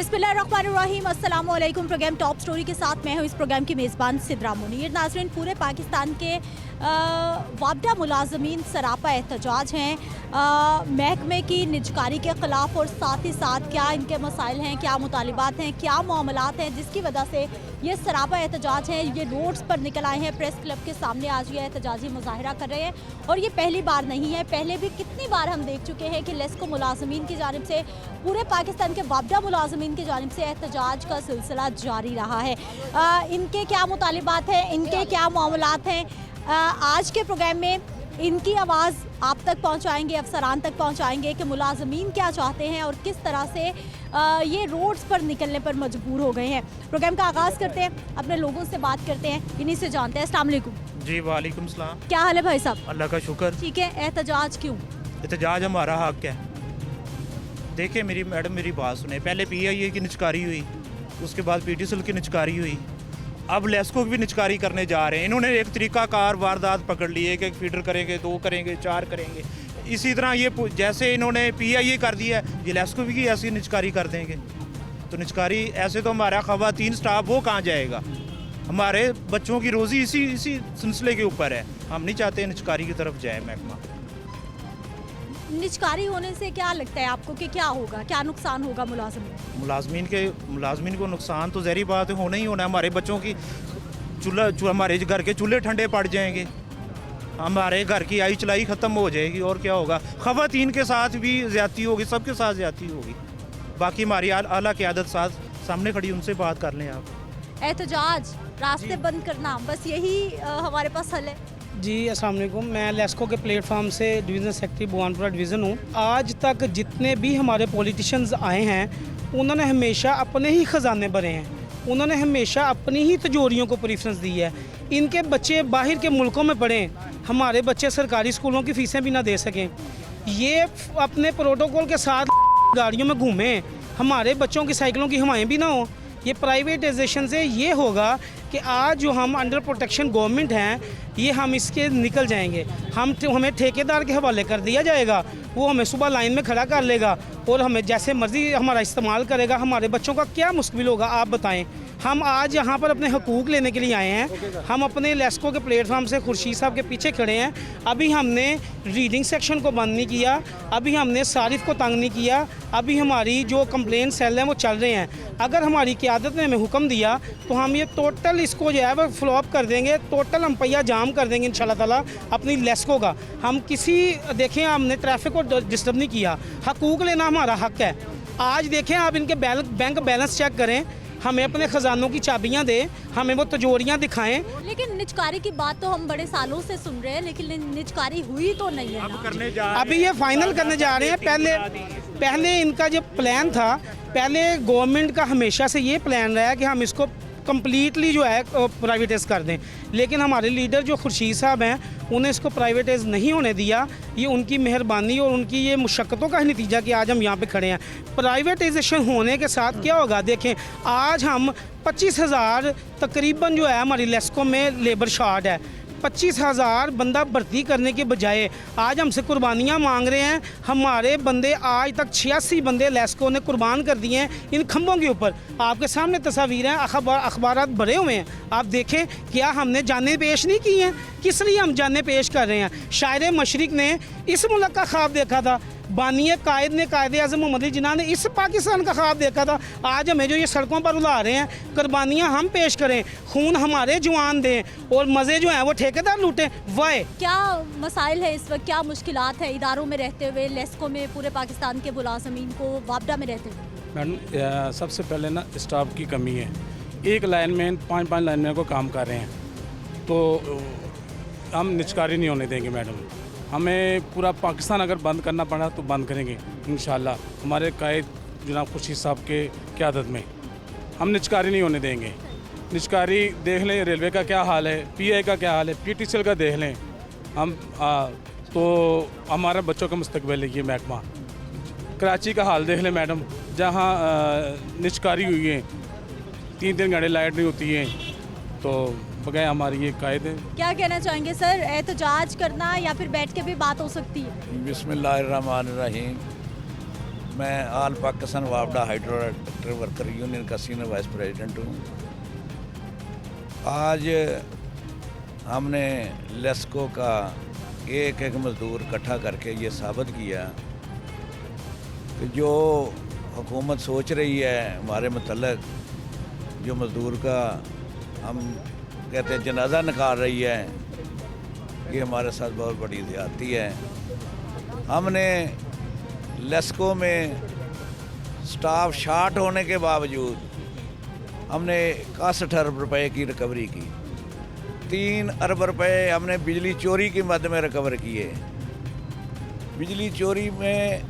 बिस्मिल्लाहिर्रहमानिर्रहीम, अस्सलाम वालेकुम। प्रोग्राम टॉप स्टोरी के साथ मैं हूँ इस प्रोग्राम की मेज़बान सिद्रा मुनीर। नाज़रीन, पूरे पाकिस्तान के वापडा मुलाजमीन सरापा एहतजाज हैं महकमे की निजकारी के ख़िलाफ़, और साथ ही साथ क्या इनके मसाइल हैं, क्या मुतालिबात हैं, क्या मामलात हैं जिसकी वजह से ये सरापा एहतजाज हैं। ये रोड्स पर निकल आए हैं, प्रेस क्लब के सामने आज ये एहतजाजी मुजाहरा कर रहे हैं। और ये पहली बार नहीं है, पहले भी कितनी बार हम देख चुके हैं कि लेस्को मुलाजमीन की जानिब से, पूरे पाकिस्तान के वापडा मुलाजमीन की जानिब से एहतजाज का सिलसिला जारी रहा है। इनके क्या मुतालिबात हैं, इनके क्या मामलात हैं, आज के प्रोग्राम में इनकी आवाज़ आप तक पहुंचाएंगे, अफसरान तक पहुंचाएंगे कि मुलाजमीन क्या चाहते हैं और किस तरह से ये रोड्स पर निकलने पर मजबूर हो गए हैं। प्रोग्राम का आगाज़ करते हैं, अपने लोगों से बात करते हैं, इन्हीं से जानते हैं। अस्सलाम वालेकुम। जी वालेकुम सलाम। क्या हाल है भाई साहब? अल्लाह का शुक्र। ठीक है। एहतजाज क्यों? एहतजाज हमारा हक है। देखिए मेरी मैडम, मेरी बात सुने। पहले PIA की निचकारी हुई, उसके बाद PTCL की निचकारी हुई, अब लेस्को की भी निचकारी करने जा रहे हैं। इन्होंने एक तरीक़ाकार वारदात पकड़ ली है कि फीडर करेंगे, 2 करेंगे, 4 करेंगे। इसी तरह ये जैसे इन्होंने PIA कर दिया है, ये लेस्को भी ऐसी निचकारी कर देंगे। तो निचकारी ऐसे तो हमारा ख़वातीन स्टाफ वो कहाँ जाएगा? हमारे बच्चों की रोज़ी इसी सिलसिले के ऊपर है। हम नहीं चाहते निचकारी की तरफ जाए महकमा। निचकारी होने से क्या लगता है आपको कि क्या होगा, क्या नुकसान होगा मुलाजमीन को? नुकसान तो ज़हरी बात है, होना ही होना है। हमारे बच्चों की हमारे घर के चूल्हे ठंडे पड़ जाएंगे, हमारे घर की आई चलाई ख़त्म हो जाएगी, और क्या होगा? ख़वातीन के साथ भी ज़्यादती होगी, सबके साथ ज़्यादती होगी। बाकी हमारी आला क़यादत सामने खड़ी, उनसे बात कर लें आप। एहतजाज, रास्ते बंद करना, बस यही हमारे पास हल है। जी अस्सलाम वालेकुम। मैं लेस्को के प्लेटफार्म से डिवीज़न सेक्रेटरी बुआनपुरा डिवीज़न हूँ। आज तक जितने भी हमारे पॉलिटिशियंस आए हैं, उन्होंने हमेशा अपने ही ख़जाने भरे हैं, उन्होंने हमेशा अपनी ही तिजोरियों को प्रेफरेंस दी है। इनके बच्चे बाहर के मुल्कों में पढ़ें, हमारे बच्चे सरकारी स्कूलों की फ़ीसें भी ना दे सकें, ये अपने प्रोटोकॉल के साथ गाड़ियों में घूमें, हमारे बच्चों की साइकिलों की हवाएं भी ना हो। ये प्राइवेटाइजेशन से ये होगा कि आज जो हम अंडर प्रोटेक्शन गवर्नमेंट हैं, ये हम इसके निकल जाएंगे। हमें ठेकेदार के हवाले कर दिया जाएगा, वो हमें सुबह लाइन में खड़ा कर लेगा और हमें जैसे मर्ज़ी हमारा इस्तेमाल करेगा। हमारे बच्चों का क्या मुश्किल होगा आप बताएं? हम आज यहाँ पर अपने हकूक़ लेने के लिए आए हैं। हम अपने लेस्को के प्लेटफार्म से खुर्शीद साहब के पीछे खड़े हैं। अभी हमने रीडिंग सेक्शन को बंद नहीं किया, अभी हमने सारिफ को तंग नहीं किया, अभी हमारी जो कंप्लेंट सेल हैं वो चल रहे हैं। अगर हमारी क़यादत ने हमें हुक्म दिया तो हम ये टोटल इसको जो है वो फ्लॉप कर देंगे, टोटल हम पहिया जाम कर देंगे इंशाल्लाह ताला अपनी लेस्को का। हम देखें, हमने ट्रैफिक को डिस्टर्ब नहीं किया, हकूक़ लेना हमारा हक है। आज देखें आप इनके बैंक बैलेंस चेक करें, हमें अपने ख़जानों की चाबियां दें, हमें वो तिजोरियां दिखाएं। लेकिन निचकारी की बात तो हम बड़े सालों से सुन रहे हैं, लेकिन निचकारी हुई तो नहीं है ना। अभी ये फाइनल करने जा रहे हैं। पहले इनका जो प्लान था, पहले गवर्नमेंट का हमेशा से ये प्लान रहा है कि हम इसको कम्प्लीटली जो है प्राइवेटाइज कर दें, लेकिन हमारे लीडर जो खुर्शीद साहब हैं, उन्हें इसको प्राइवेटाइज नहीं होने दिया। ये उनकी मेहरबानी और उनकी ये मुशक्क़तों का ही नतीजा कि आज हम यहाँ पे खड़े हैं। प्राइवेटाइजेशन होने के साथ क्या होगा? देखें, आज हम 25,000 तकरीबन जो है हमारी लेस्को में लेबर शॉर्ट है। 25,000 बंदा भर्ती करने के बजाय आज हमसे कुर्बानियाँ मांग रहे हैं। हमारे बंदे आज तक 86 बंदे लेस्को ने कुर्बान कर दिए हैं इन खंभों के ऊपर। आपके सामने तस्वीरें हैं, अखबारात भरे हुए हैं, आप देखें। क्या हमने जानें पेश नहीं की हैं? किस लिए हम जानें पेश कर रहे हैं? शायर मशरिक ने इस मुल्क का ख्वाब देखा था, बानिए कायद ने, कायद-ए-आज़म मोहम्मद अली जिन्ना ने इस पाकिस्तान का ख्वाब देखा था। आज हमें जो ये सड़कों पर उला रहे हैं, कुर्बानियाँ हम पेश करें, खून हमारे जवान दें और मज़े जो हैं वो ठेकेदार लूटें। वाह, क्या मसाइल है इस वक्त, क्या मुश्किलात है इदारों में रहते हुए, लेस्को में, पूरे पाकिस्तान के मुलाज़मीन को, वापडा में रहते हुए? मैडम, सबसे पहले ना स्टाफ की कमी है। एक लाइनमैन 5-5 लाइनमैन को काम कर रहे हैं, तो हम निचकारी नहीं होने देंगे मैडम। हमें पूरा पाकिस्तान अगर बंद करना पड़ा तो बंद करेंगे इंशाल्लाह। हमारे कायद जनाब खुर्शीद साहब के क़यादत में हम निचकारी नहीं होने देंगे। निचकारी देख लें, रेलवे का क्या हाल है, PIA का क्या हाल है, PTCL का देख लें। हम तो हमारे बच्चों का मुस्तकबिल है ये महकमा। कराची का हाल देख लें मैडम, जहाँ निचकारी हुई है, 3-3 घंटे लाइट नहीं होती है, तो बगैर हमारी ये कायद है। क्या कहना चाहेंगे सर? एहतजाज करना या फिर बैठ के भी बात हो सकती है? बिस्मिल्लाहिर्रहमानिर्रहीम। मैं ऑल पाकिस्तान वापडा हाइड्रो इलेक्ट्रिक वर्कर यूनियन का सीनियर वाइस प्रेसिडेंट हूँ। आज हमने लेस्को का एक एक मज़दूर इकट्ठा करके ये साबित किया कि जो हुकूमत सोच रही है हमारे मतलब, जो मज़दूर का हम कहते हैं जनाजा निकाल रही है, ये हमारे साथ बहुत बड़ी ज़्यादती है। हमने लेस्को में स्टाफ शार्ट होने के बावजूद हमने 61 अरब रुपए की रिकवरी की। 3 अरब रुपए हमने बिजली चोरी की मद में रिकवर किए। बिजली चोरी में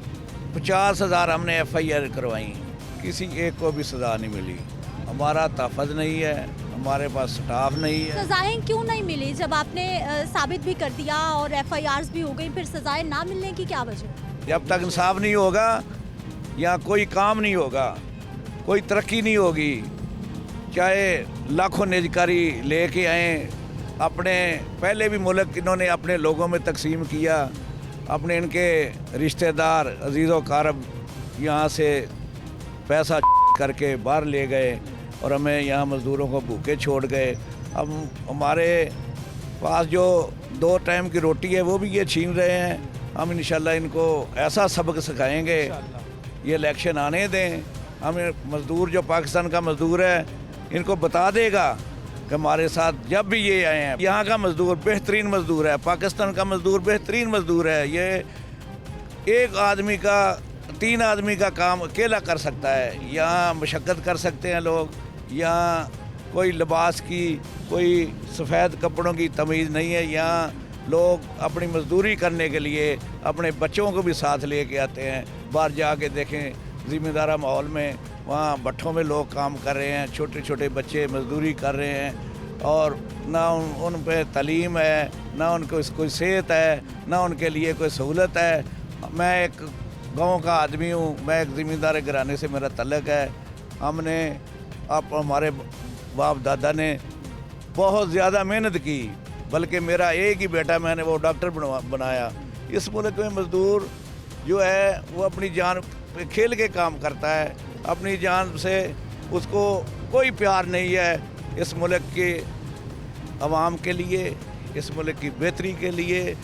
50,000 हमने FIR करवाई, किसी एक को भी सज़ा नहीं मिली। हमारा तहफ़्फ़ुज़ नहीं है, हमारे पास स्टाफ नहीं है। सजाएं क्यों नहीं मिली? जब आपने साबित भी कर दिया और FIRs भी हो गई, फिर सजाएं ना मिलने की क्या वजह? जब तक इंसाफ नहीं होगा या कोई काम नहीं होगा, कोई तरक्की नहीं होगी। चाहे लाखों निजकारी लेके आए, अपने पहले भी मुल्क इन्होंने अपने लोगों में तकसीम किया, अपने इनके रिश्तेदार अजीज़ो कारब यहाँ से पैसा करके बाहर ले गए और हमें यहाँ मज़दूरों को भूखे छोड़ गए। अब हमारे पास जो 2 टाइम की रोटी है वो भी ये छीन रहे हैं। हम इंशाल्लाह इनको ऐसा सबक सिखाएंगे, ये इलेक्शन आने दें। हमें मज़दूर जो पाकिस्तान का मज़दूर है इनको बता देगा कि हमारे साथ जब भी ये आए हैं, यहाँ का मज़दूर बेहतरीन मज़दूर है, पाकिस्तान का मज़दूर बेहतरीन मज़दूर है। ये एक आदमी का 3 आदमी का काम अकेला कर सकता है। यहाँ मशक्क़त कर सकते हैं लोग, यहाँ कोई लिबास की, कोई सफ़ेद कपड़ों की तमीज़ नहीं है। यहाँ लोग अपनी मजदूरी करने के लिए अपने बच्चों को भी साथ लेके आते हैं। बाहर जाके देखें, ज़िम्मेदारा माहौल में वहाँ भट्ठों में लोग काम कर रहे हैं, छोटे छोटे बच्चे मजदूरी कर रहे हैं और ना उन पे तालीम है, ना उनको कोई सेहत है, ना उनके लिए कोई सहूलत है। मैं एक गांव का आदमी हूँ, मैं एक ज़िम्मेदार घराने से मेरा तल्लक है। हमने हमारे बाप दादा ने बहुत ज़्यादा मेहनत की, बल्कि मेरा एक ही बेटा मैंने वो डॉक्टर बनाया। इस मुल्क में मज़दूर जो है वो अपनी जान पे खेल के काम करता है, अपनी जान से उसको कोई प्यार नहीं है। इस मुल्क के अवाम के लिए, इस मुल्क की बेहतरी के लिए,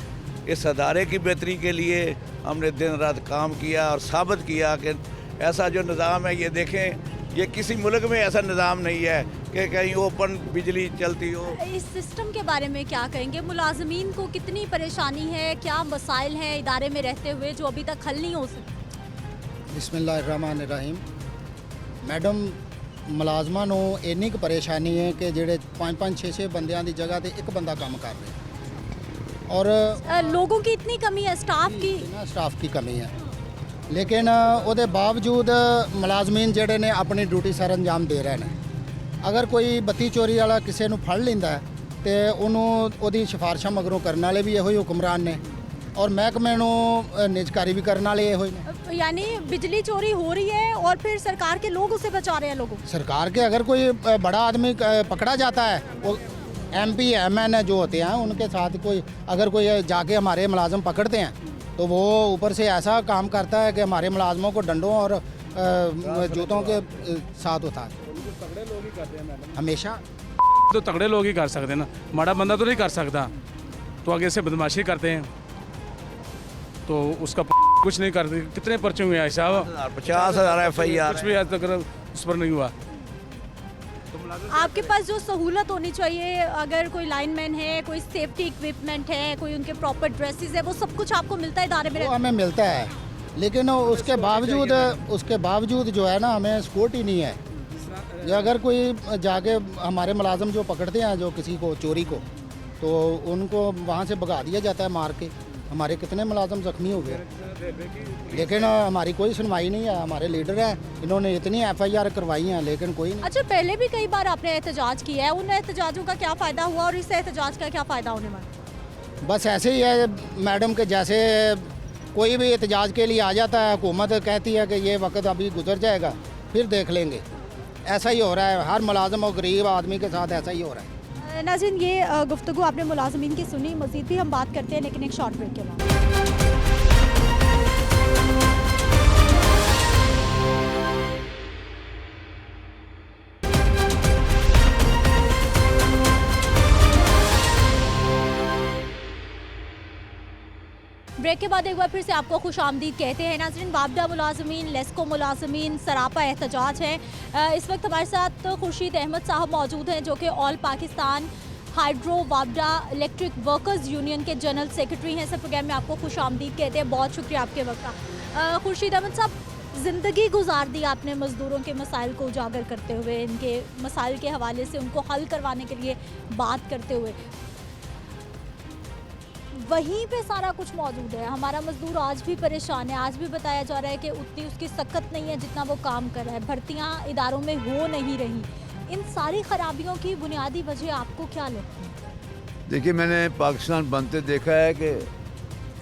इस अदारे की बेहतरी के लिए हमने दिन रात काम किया और साबित किया कि ऐसा जो निज़ाम है, ये देखें, ये किसी मुल्क में ऐसा निज़ाम नहीं है कि कहीं ओपन बिजली चलती हो। इस सिस्टम के बारे में क्या कहेंगे? मुलाजमीन को कितनी परेशानी है, क्या मसाइल हैं इदारे में रहते हुए जो अभी तक हल नहीं हो सके? बिस्मिल्लाहिर्रहमानिर्रहीम। मैडम, मुलाजमान ਨੂੰ ਇੰਨੀ ਕੁ ਪਰੇਸ਼ਾਨੀ ਹੈ ਕਿ ਜਿਹੜੇ 5-5 6-6 ਬੰਦਿਆਂ ਦੀ ਜਗ੍ਹਾ ਤੇ ਇੱਕ ਬੰਦਾ ਕੰਮ ਕਰ ਰਿਹਾ और लोगों की इतनी कमी है, स्टाफ की स्टाफ की कमी है। लेकिन ਉਹਦੇ ਬਾਵਜੂਦ ਮੁਲਾਜ਼ਮੀਨ ਜਿਹੜੇ ਨੇ ਆਪਣੀ ਡਿਊਟੀ ਸਰ ਅੰਜਾਮ ਦੇ ਰਹੇ ਨੇ। ਅਗਰ ਕੋਈ ਬੱਤੀ ਚੋਰੀ ਵਾਲਾ ਕਿਸੇ ਨੂੰ ਫੜ ਲੈਂਦਾ ਹੈ ਤੇ ਉਹਨੂੰ ਉਹਦੀ ਸਿਫਾਰਿਸ਼ਾਂ ਮਗਰੋਂ ਕਰਨ ਵਾਲੇ ਵੀ ਇਹੋ ਹੀ ਹੁਕਮਰਾਨ ਨੇ और महकमे ਨੂੰ ਨਿਜਕਾਰੀ भी करने वाले ਇਹੋ ਹੀ ਨੇ। यानी बिजली चोरी हो रही है और फिर सरकार के लोग उसे बचा रहे हैं लोगों को। सरकार के अगर कोई बड़ा आदमी पकड़ा जाता है, वो MP MN जो होते हैं उनके साथ कोई अगर कोई जाके हमारे मुलाजम पकड़ते हैं तो वो ऊपर से ऐसा काम करता है कि हमारे मुलाजमों को डंडों और जूतों के साथ उतार तगड़े लोग ही करते हैं मैडम। हमेशा तो तगड़े लोग ही कर सकते हैं ना, माड़ा बंदा तो नहीं कर सकता। तो आगे से बदमाशी करते हैं तो उसका कुछ नहीं करते। कितने पर्चे हुए हैं साहब? 50,000 FIR कुछ भी आज तक उस पर नहीं हुआ। आपके पास जो सहूलत होनी चाहिए, अगर कोई लाइनमैन है, कोई सेफ्टी इक्विपमेंट है, कोई उनके प्रॉपर ड्रेसेस है, वो सब कुछ आपको मिलता है इदारे में? वो हमें मिलता है, लेकिन उसके बावजूद जो है ना, हमें सपोर्ट ही नहीं है। या अगर कोई जाके हमारे मुलाजम जो पकड़ते हैं जो किसी को चोरी को, तो उनको वहाँ से भगा दिया जाता है मार के। हमारे कितने मुलाजम जख्मी हो गए, लेकिन हमारी कोई सुनवाई नहीं है। हमारे लीडर हैं, इन्होंने इतनी FIR करवाई हैं लेकिन कोई नहीं। अच्छा, पहले भी कई बार आपने एहतजाज किया है, उन एहतजाजों का क्या फ़ायदा हुआ और इस एहतजाज का क्या फ़ायदा होने वाला? बस ऐसे ही है मैडम के जैसे कोई भी एहतजाज के लिए आ जाता है, हुकूमत कहती है कि ये वक्त अभी गुजर जाएगा, फिर देख लेंगे। ऐसा ही हो रहा है, हर मुलाजम और गरीब आदमी के साथ ऐसा ही हो रहा है। नाज़रीन, ये गुफ्तगू आपने मुलाजमीन की सुनी। मज़ीद भी हम बात करते हैं, लेकिन एक शॉर्ट ब्रेक के बाद। ब्रेक के बाद एक बार फिर से आपको खुश आमदीद कहते हैं। नाज़रीन, वापडा मुलाजमीन, लेस्को मुलाजमीन सरापा एहतजाज हैं। इस वक्त हमारे साथ खुर्शीद अहमद साहब मौजूद हैं जो कि ऑल पाकिस्तान हाइड्रो वापडा इलेक्ट्रिक वर्कर्स यूनियन के जनरल सेक्रेटरी हैं। सब प्रोग्राम में आपको खुश आमदीद कहते हैं। बहुत शुक्रिया आपके वक्त का। खुर्शीद अहमद साहब, ज़िंदगी गुजार दी आपने मज़दूरों के मसाइल को उजागर करते हुए, इनके मसाइल के हवाले से उनको हल करवाने के लिए बात करते हुए। वहीं पे सारा कुछ मौजूद है। हमारा मज़दूर आज भी परेशान है। आज भी बताया जा रहा है कि उतनी उसकी सकत नहीं है जितना वो काम कर रहा है। भर्तियाँ इदारों में हो नहीं रही। इन सारी खराबियों की बुनियादी वजह आपको क्या लगती है? देखिए, मैंने पाकिस्तान बनते देखा है कि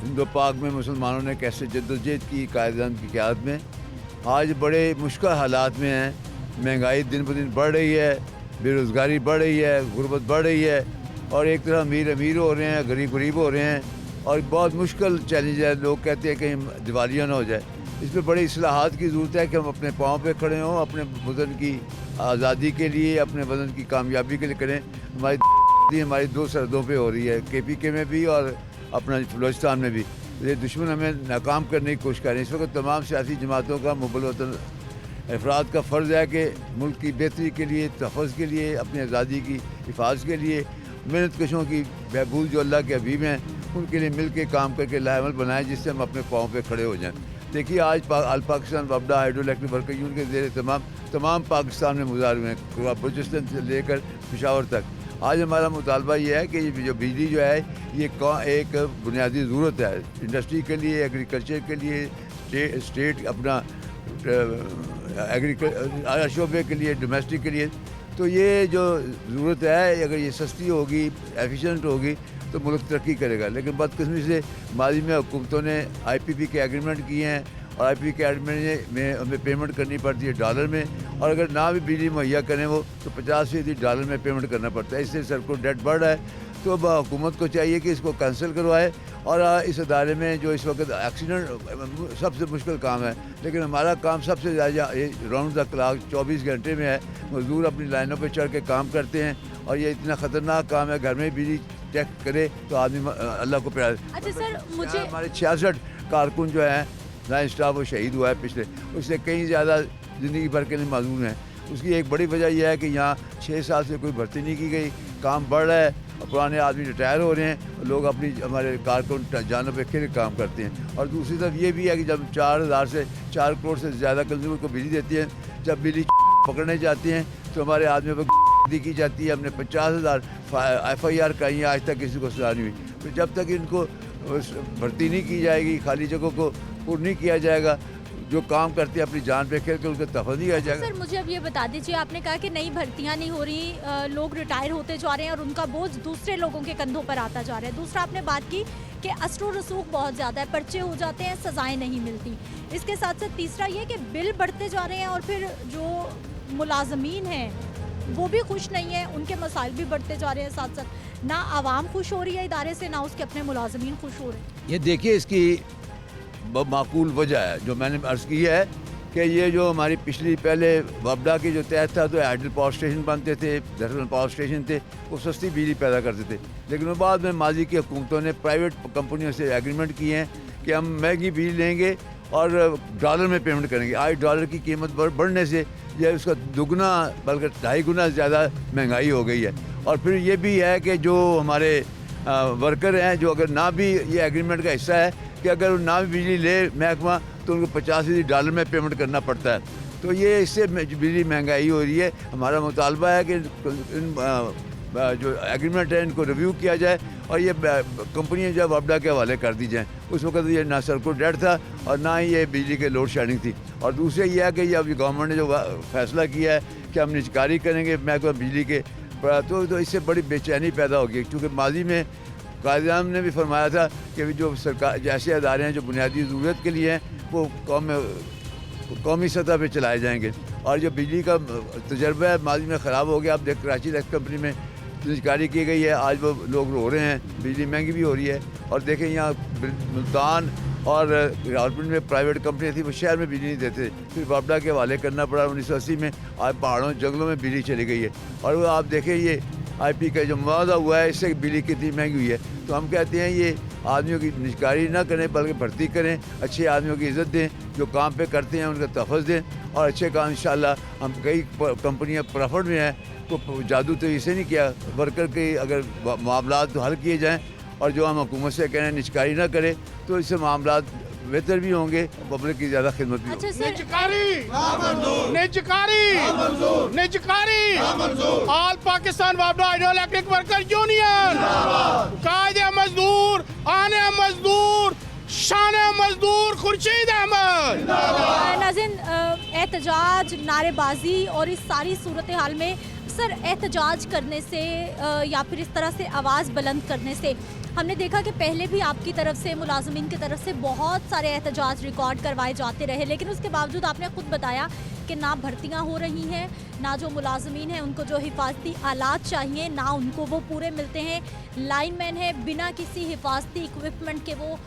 हिंदो पाक में मुसलमानों ने कैसे जद्दोजहद की कायदान की क़यादत में। आज बड़े मुश्किल हालात में हैं। महंगाई दिन ब दिन बढ़ रही है, बेरोज़गारी बढ़ रही है, गुर्बत बढ़ रही है, और एक तरह अमीर अमीर हो रहे हैं, गरीब गरीब हो रहे हैं, और बहुत मुश्किल चैलेंज है। लोग कहते हैं कहीं दिवालिया ना हो जाए। इसमें बड़ी इस्लाहात की ज़रूरत है कि हम अपने पाँव पे खड़े हों, अपने वतन की आज़ादी के लिए, अपने वतन की कामयाबी के लिए करें। हमारी दो सरहदों पे हो रही है, KPK में भी और अपना बलूचिस्तान में भी। ये दुश्मन हमें नाकाम करने की कोशिश कर रहे हैं। इस वक्त तमाम सियासी जमातों का, मुबल वतन अफराद का फ़र्ज़ है कि मुल्क की बेहतरी के लिए, तहफ़्फ़ुज़ के लिए, अपनी आज़ादी की हिफाजत के लिए, मेहनत कशों की बहबूद जो अल्लाह के हबीब हैं, उनके लिए मिल के काम करके लाएमल बनाएं, जिससे हम अपने पाँव पे खड़े हो जाएं। देखिए, आज ऑल पाकिस्तान वापडा हाइड्रो इलेक्ट्रिक वर्कर यूनियन के ज़ेर तमाम पाकिस्तान में मुजाहरे हुए हैं, बलूचिस्तान से लेकर पेशावर तक। आज हमारा मुतालबा ये है कि जो बिजली जो है, ये एक बुनियादी ज़रूरत है इंडस्ट्री के लिए, एग्रीकल्चर के लिए, स्टेट अपना शोबे के लिए, डोमेस्टिक के लिए। तो ये जो ज़रूरत है, अगर ये सस्ती होगी, एफिशिएंट होगी, तो मुल्क तरक्की करेगा। लेकिन बदकिस्मती से माजी में हुकूमतों ने IPP के एग्रीमेंट किए हैं, और IPP के एग्रीमेंट में हमें पेमेंट करनी पड़ती है डॉलर में, और अगर ना भी बिजली मुहैया करें वो, तो 50% डॉलर में पेमेंट करना पड़ता है। इससे सर को डेट बढ़ रहा है। तो अब हुकूमत को चाहिए कि इसको कैंसिल करवाए, और इस अदारे में जो इस वक्त एक्सीडेंट सबसे मुश्किल काम है, लेकिन हमारा काम सबसे ज़्यादा राउंड द क्लॉक 24 घंटे में है। मजदूर अपनी लाइनों पे चढ़ के काम करते हैं, और ये इतना ख़तरनाक काम है। घर में बिजली चेक करे तो आदमी अल्लाह को प्यार। अच्छा सर, मुझे हमारे 66 कारकुन जो हैं लाइन स्टाफ, वो शहीद हुआ है पिछले, उससे कहीं ज़्यादा ज़िंदगी भर के लिए माजून है। उसकी एक बड़ी वजह यह है कि यहाँ 6 साल से कोई भर्ती नहीं की गई, काम बढ़ रहा है, पुराने आदमी रिटायर हो रहे हैं, लोग अपनी हमारे कारकुन जानों पे खिल काम करते हैं। और दूसरी तरफ ये भी है कि जब 4 करोड़ से ज़्यादा कंज्यूमर को बिजली देती है, जब बिजली पकड़ने जाती हैं तो हमारे आदमियों पर की जाती है। हमने 50,000 FIR कराई है, आज तक किसी को सजा नहीं हुई। तो जब तक इनको भर्ती नहीं की जाएगी, खाली जगहों को पूर्ण नहीं किया जाएगा, जो काम करते हैं अपनी जान पे खेल कर, उनका तहफ़्फ़ुज़ नहीं किया जाएगा। सर, मुझे अब ये बता दीजिए, आपने कहा कि नई भर्तियां नहीं हो रही, लोग रिटायर होते जा रहे हैं और उनका बोझ दूसरे लोगों के कंधों पर आता जा रहा है। दूसरा, आपने बात की कि असर रसूख बहुत ज़्यादा है, पर्चे हो जाते हैं, सज़ाएं नहीं मिलती। इसके साथ साथ तीसरा ये कि बिल बढ़ते जा रहे हैं, और फिर जो मुलाजमीन हैं वो भी खुश नहीं है, उनके मसाइल भी बढ़ते जा रहे हैं। साथ साथ ना आवाम खुश हो रही है इदारे से, ना उसके अपने मुलाजमीन खुश हो रहे हैं। ये देखिए, इसकी माकूल वजह है जो मैंने अर्ज़ की है कि ये जो हमारी पिछली पहले वापडा की जो तहत था, तो हाइडल पावर स्टेशन बनते थे, थर्मल पावर स्टेशन थे, वो सस्ती बिजली पैदा करते थे। लेकिन वो बाद में माजी की हुकूमतों ने प्राइवेट कंपनियों से एग्रीमेंट किए हैं कि हम महंगी बिजली लेंगे और डॉलर में पेमेंट करेंगे। आज डॉलर की कीमत बढ़ने से यह उसका दुगना बल्कि 2.5 गुना ज़्यादा महंगाई हो गई है। और फिर ये भी है कि जो हमारे वर्कर हैं, जो अगर ना भी ये एग्रीमेंट का हिस्सा है कि अगर ना भी बिजली ले महकमा, तो उनको 50 डॉलर में पेमेंट करना पड़ता है। तो ये इससे बिजली महंगाई हो रही है। हमारा मुतालबा है कि इन जो एग्रीमेंट है इनको रिव्यू किया जाए, और ये कंपनियाँ जब वापडा के हवाले कर दी जाएँ। उस वक्त ये ना सर्कुलर डेट था और ना ही ये बिजली के लोड शेडिंग थी। और दूसरे ये है कि ये अभी गवर्नमेंट ने जो फैसला किया है कि हम निजकारी करेंगे महकमा बिजली के, तो इससे बड़ी बेचैनी पैदा होगी। क्योंकि माजी में कायद-ए-आज़म ने भी फरमाया था कि जो सरकार जैसे अदारे हैं जो बुनियादी ज़रूरत के लिए हैं, वो कौमी सतह पे चलाए जाएंगे। और जो बिजली का तजर्बा है माजी में ख़राब हो गया। अब देख, कराची इलेक्ट्रिक कंपनी में निजकारी की गई है, आज वो लोग रो रहे हैं, बिजली महंगी भी हो रही है। और देखें, यहाँ मुल्तान और रावलपिंडी में प्राइवेट कंपनी थी, वो शहर में बिजली नहीं देते, फिर वापडा के हवाले करना पड़ा 1980 में। आज पहाड़ों जंगलों में बिजली चली गई है। और वो आप देखें, ये IP का जो मुआवजा हुआ है इससे बिजली कितनी महंगी हुई है। तो हम कहते हैं ये आदमियों की निजकारी ना करें बल्कि भर्ती करें, अच्छे आदमियों की इज़्ज़त दें, जो काम पे करते हैं उनका तहफ़्फ़ुज़ दें और अच्छे काम इंशाल्लाह। हम कई कंपनियां प्रॉफिट में हैं, तो जादू तो इसे नहीं किया, वर्कर के अगर मामला तो हल किए जाएँ और जो हम हुकूमत से कह रहे हैं निजकारी ना करें तो इससे मामला बेहतर भी होंगे, पब्लिक की ज़्यादा खिदमत भी होगी। अच्छा सर, निजकारी ऑल पाकिस्तान वापडा हाइड्रो इलेक्ट्रिक वर्कर यूनियन, कायदे मजदूर, आने मजदूर, शान मजदूर खुर्शीद अहमद। नाज़रीन, एहतजाज, नारेबाजी और इस सारी सूरत हाल में सर एहतजाज करने से या फिर इस तरह से आवाज़ बुलंद करने से हमने देखा कि पहले भी आपकी तरफ से, मुलाजमीन की तरफ से बहुत सारे एहतजाज रिकॉर्ड करवाए जाते रहे, लेकिन उसके बावजूद आपने खुद बताया कि ना भर्तियां हो रही हैं, ना जो मुलाजमीन हैं उनको जो हिफाजती आलात चाहिए ना उनको वो पूरे मिलते हैं। लाइनमैन है बिना किसी हिफाजती इक्विपमेंट के वो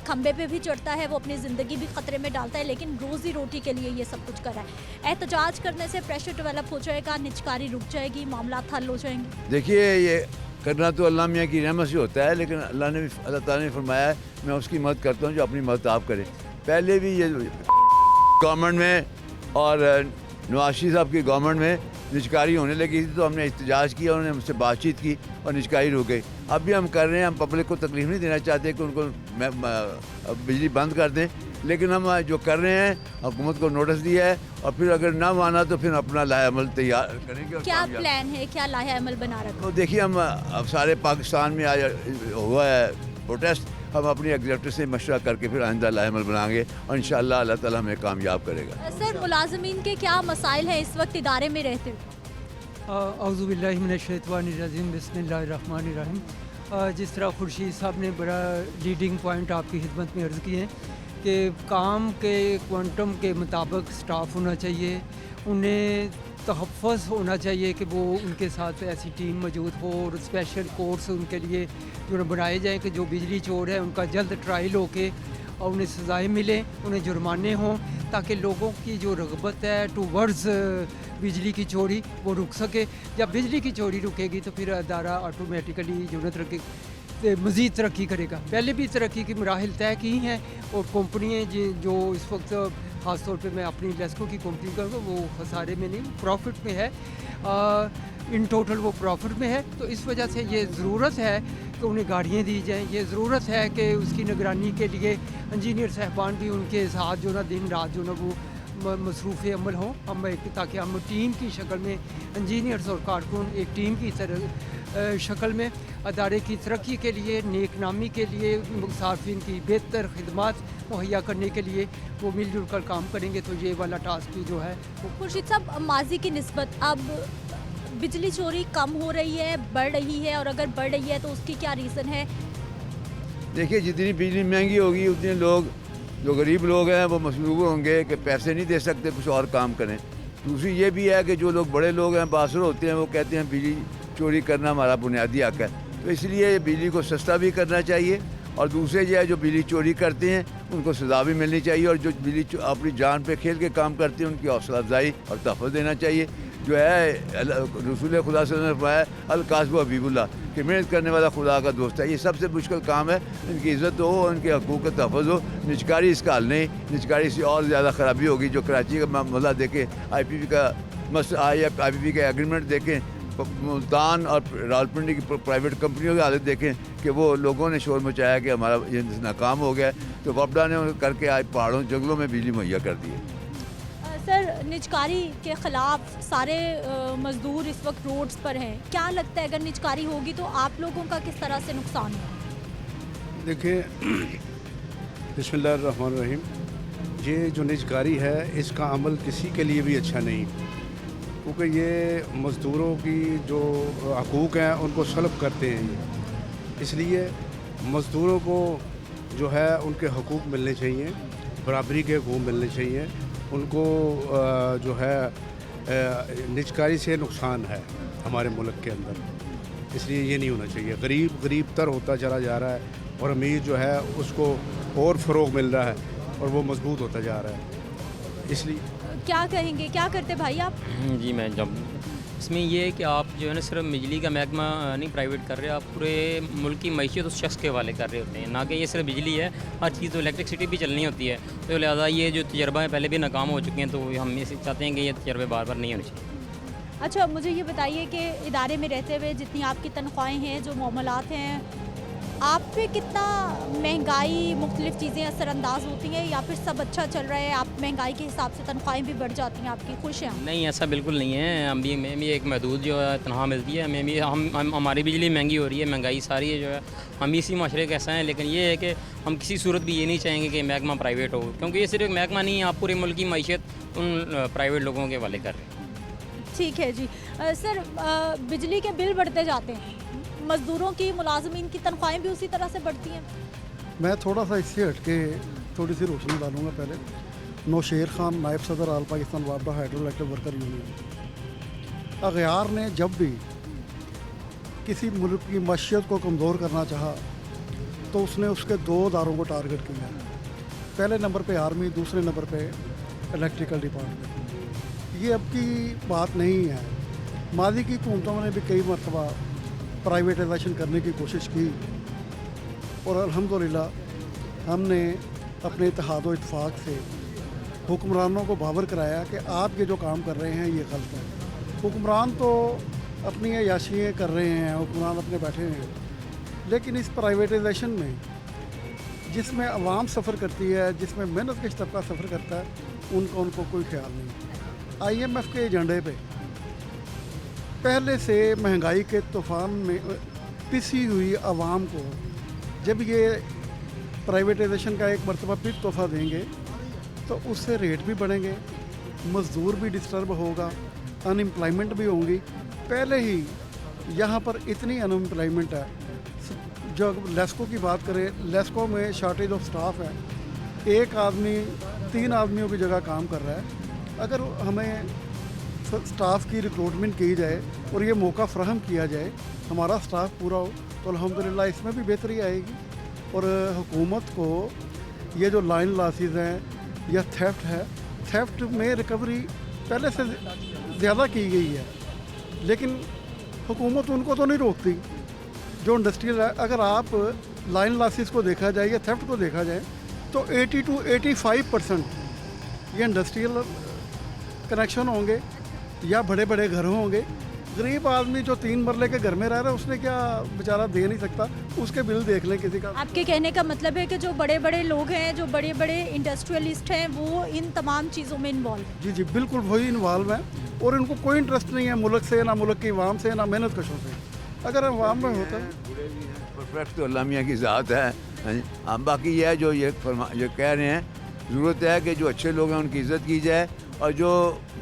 खंबे पे भी चढ़ता है, वो अपनी ज़िंदगी भी ख़तरे में डालता है, लेकिन रोज़ी रोटी के लिए ये सब कुछ कर रहा है। एहतजाज करने से प्रेशर डेवलप हो जाएगा, निजकारी रुक जाएगी, मामला हल हो जाएंगे। देखिए ये करना तो अल्लाह मियाँ की रहमत से होता है, लेकिन अल्लाह ताला ने फरमाया है मैं उसकी मदद करता हूँ जो अपनी मदद आप करें। पहले भी ये गवर्नमेंट में और नवाशी साहब की गवर्नमेंट में निजकारी होने लगी थी तो हमने एहतजाज किया, उन्होंने मुझसे बातचीत की और निजकारी रुक गई। अब भी हम कर रहे हैं, हम पब्लिक को तकलीफ नहीं देना चाहते कि उनको बिजली बंद कर दें, लेकिन हम जो कर रहे हैं हुकूमत को नोटिस दिया है और फिर अगर ना माना तो फिर अपना लाहे अमल तैयार करेंगे। क्या प्लान है, क्या लाहे अमल बना रखा? तो देखिए हम अब सारे पाकिस्तान में आज हुआ है प्रोटेस्ट, हम अपनी एग्जीक्यूटिव से मशवरा करके फिर आइंदा लाहे अमल बनाएंगे और इंशाअल्लाह अल्लाह ताला हमें कामयाब करेगा। सर मुलाजमीन के क्या मसाइल हैं इस वक्त इदारे में रहते हुए? औज़ुबिल्लाहि मिनश्शैतानिर्रजीम, बिस्मिल्लाहिर्रहमानिर्रहीम। जिस तरह खुर्शीद साहब ने बड़ा लीडिंग पॉइंट आपकी खिदमत में अर्ज़ किए हैं कि काम के क्वांटम के मुताबिक स्टाफ होना चाहिए, उन्हें तहफ़्फ़ुज़ होना चाहिए कि वो उनके साथ ऐसी टीम मौजूद हो और स्पेशल कोर्स उनके लिए जो बनाए जाएँ कि जो बिजली चोर है उनका जल्द ट्रायल होके और उन्हें सज़ाएँ मिलें, उन्हें जुर्माने हों, ताकि लोगों की जो रग़बत है टूवर्ड्स बिजली की चोरी वो रुक सके। जब बिजली की चोरी रुकेगी तो फिर अदारा ऑटोमेटिकली जो न तरक्की मज़ीद तरक्की करेगा। पहले भी तरक्की की मराहिल तय की हैं और कंपनियाँ जो इस वक्त ख़ास तौर पे मैं अपनी लेस्को की कंपनी का वो खसारे में नहीं, प्रॉफिट में है, इन टोटल वो प्रॉफिट में है। तो इस वजह से ये ज़रूरत है कि उन्हें गाड़ियाँ दी जाएँ, ये ज़रूरत है कि उसकी निगरानी के लिए इंजीनियर साहबान भी उनके साथ जो ना दिन रात जो ना वो मसरूफ़ अमल हों, हम ताकि हम टीम की शक्ल में इंजीनियर्स और कारकुन एक टीम की तरह शक्ल में अदारे की तरक्की के लिए, नेक नामी के लिए, सार्फिन की बेहतर खिदमत मुहैया करने के लिए वो मिलजुल कर काम करेंगे। तो ये वाला टास्क भी जो है खुर्शीद साहब, माजी की निस्बत अब बिजली चोरी कम हो रही है, बढ़ रही है, और अगर बढ़ रही है तो उसकी क्या रीज़न है? देखिए जितनी बिजली महंगी होगी उतने लोग जो गरीब लोग हैं वो मजबूर होंगे कि पैसे नहीं दे सकते, कुछ और काम करें। दूसरी ये भी है कि जो लोग बड़े लोग हैं बासर होते हैं वो कहते हैं बिजली चोरी करना हमारा बुनियादी हक है, तो इसलिए बिजली को सस्ता भी करना चाहिए और दूसरे जो है जो बिजली चोरी करते हैं उनको सज़ा भी मिलनी चाहिए और जो बिजली अपनी जान पे खेल के काम करते हैं उनकी हौसला अफजाई और तहफ़्फ़ुज़ देना चाहिए। जो है रसूल खुदा से फरमाया अल कासिब हबीबुल्लाह कि मेहनत करने वाला खुदा का दोस्त है। ये सबसे मुश्किल काम है, इनकी इज़्ज़त हो, उनके हकूक़ का तहफ़्फ़ुज़ हो। निजकारी इसका हल नहीं, निजकारी से और ज़्यादा ख़राबी होगी। जो कराची का मामला देखें, IPP का IPP का एग्रीमेंट देखें, मुल्तान और रावलपिंडी की प्राइवेट कंपनियों की हालत देखें कि वो लोगों ने शोर मचाया कि हमारा ये नाकाम हो गया, तो वापडा ने करके आज पहाड़ों जंगलों में बिजली मुहैया कर दी है। सर निजकारी के ख़िलाफ़ सारे मज़दूर इस वक्त रोड्स पर हैं, क्या लगता है अगर निजकारी होगी तो आप लोगों का किस तरह से नुकसान होगा? देखिए बिस्मिल्लाहिर्रहमानिर्रहीम, ये जो निजकारी है इसका अमल किसी के लिए भी अच्छा नहीं, क्योंकि ये मज़दूरों की जो हकूक़ हैं उनको सल्ब करते हैं। इसलिए मज़दूरों को जो है उनके हकूक़ मिलने चाहिए, बराबरी के हकूक़ मिलने चाहिए। उनको जो है निजकारी से नुकसान है हमारे मुल्क के अंदर, इसलिए ये नहीं होना चाहिए। गरीब तर होता चला जा रहा है और अमीर जो है उसको और फ़रोग़ मिल रहा है और वो मजबूत होता जा रहा है। इसलिए क्या कहेंगे, क्या करते भाई आप? जी मैं जब इसमें ये है कि आप जो है ना सिर्फ बिजली का महकमा नहीं प्राइवेट कर रहे, आप पूरे मुल्क की मईशत उस शख्स के हवाले कर रहे होते हैं, ना कि ये सिर्फ बिजली है, हर चीज़ तो इलेक्ट्रिसिटी भी चलनी होती है। तो लिहाजा ये जो तजर्बा है पहले भी नाकाम हो चुके हैं, तो हम ये चाहते हैं कि ये तजर्बे बार बार नहीं होने चाहिए। अच्छा, मुझे ये बताइए कि इदारे में रहते हुए जितनी आपकी तनख्वाहें हैं, जो मामलात हैं, आप पे कितना महंगाई, मुख्तलिफ़ चीज़ें असरअंदाज होती हैं, या फिर सब अच्छा चल रहा है, आप महंगाई के हिसाब से तनख्वाहें भी बढ़ जाती हैं आपकी, खुश हैं? नहीं, ऐसा बिल्कुल नहीं है। हमें भी एक महदूद जो है तनख्वाह मिलती है, हमें भी हमारी बिजली महंगी हो रही है, महंगाई सारी है जो है, हम इसी माशरे का हिस्सा हैं। लेकिन ये है कि हम किसी सूरत भी ये नहीं चाहेंगे कि महकमा प्राइवेट हो, क्योंकि ये सिर्फ महकमा नहीं है, आप पूरे मुल्क की मईशत उन प्राइवेट लोगों के हवाले कर रहे हैं। ठीक है जी। सर, बिजली के बिल बढ़ते जाते हैं, मज़दूरों की, मुलाजमीन की तनख्वाहें भी उसी तरह से बढ़ती हैं। मैं थोड़ा सा इससे हट के थोड़ी सी रोशनी डालूंगा। पहले नौशेर खान, नायब सदर आल पाकिस्तान वापडा हाइड्रो इलेक्ट्रिक वर्कर यूनियन, अगयार ने जब भी किसी मुल्क की मईशत को कमज़ोर करना चाहा तो उसने उसके दो इदारों को टारगेट किया। पहले नंबर पे आर्मी, दूसरे नंबर पे इलेक्ट्रिकल डिपार्टमेंट। ये अब की बात नहीं है, माजी की हुकूमतों ने भी कई मरतबा प्राइवेटाइजेशन करने की कोशिश की और अल्हम्दुलिल्लाह हमने अपने इत्तेहाद व इत्तेफाक से हुक्मरानों को बावर कराया कि आप ये जो काम कर रहे हैं ये गलत है। हुक्मरान तो अपनी अयाशियाँ कर रहे हैं, हुक्मरान अपने बैठे हैं, लेकिन इस प्राइवेटाइजेशन में जिसमें अवाम सफ़र करती है, जिसमें मेहनत कश तबका सफ़र करता है, उनको कोई ख्याल नहीं। IMF के एजेंडे पे पहले से महंगाई के तूफ़ान में पिसी हुई आवाम को जब ये प्राइवेटाइजेशन का एक मरतबा फिर तोहफ़ा देंगे तो उससे रेट भी बढ़ेंगे, मज़दूर भी डिस्टर्ब होगा, अनएम्प्लॉयमेंट भी होंगी। पहले ही यहाँ पर इतनी अनएम्प्लॉयमेंट है। जो लेस्को की बात करें, लेस्को में शॉर्टेज ऑफ स्टाफ है, एक आदमी 3 आदमियों की जगह काम कर रहा है। अगर हमें स्टाफ की रिक्रूटमेंट की जाए और ये मौका फ़राहम किया जाए, हमारा स्टाफ पूरा हो, तो अल्हम्दुलिल्लाह इसमें भी बेहतरी आएगी। और हुकूमत को ये जो लाइन लॉसेस हैं या थेफ्ट है, थेफ्ट में रिकवरी पहले से ज़्यादा की गई है, लेकिन हुकूमत उनको तो नहीं रोकती। जो इंडस्ट्रियल है, अगर आप लाइन लॉसेस को देखा जाए या थेफ्ट को देखा जाए तो 80 to 85% ये इंडस्ट्रियल कनेक्शन होंगे या बड़े बड़े घर होंगे। गरीब आदमी जो 3 मरले के घर में रह रहा है, उसने क्या बेचारा दे नहीं सकता, उसके बिल देख लें किसी का। आपके कहने का मतलब है कि जो बड़े बड़े लोग हैं, जो बड़े बड़े इंडस्ट्रियलिस्ट हैं, वो इन तमाम चीज़ों में इन्वॉल्व हैं। जी जी, बिल्कुल वही इन्वॉल्व हैं और इनको कोई इंटरेस्ट नहीं है मुल्क से, ना मुल्क की आवाम से, ना मेहनत कशों से। अगर अवाम में होता है, परफेक्ट तो अल्लाह मियाँ की ज़ात है। हम बाकी ये है जो ये कह रहे हैं, ज़रूरत है कि जो अच्छे लोग हैं उनकी इज़्ज़त की जाए और जो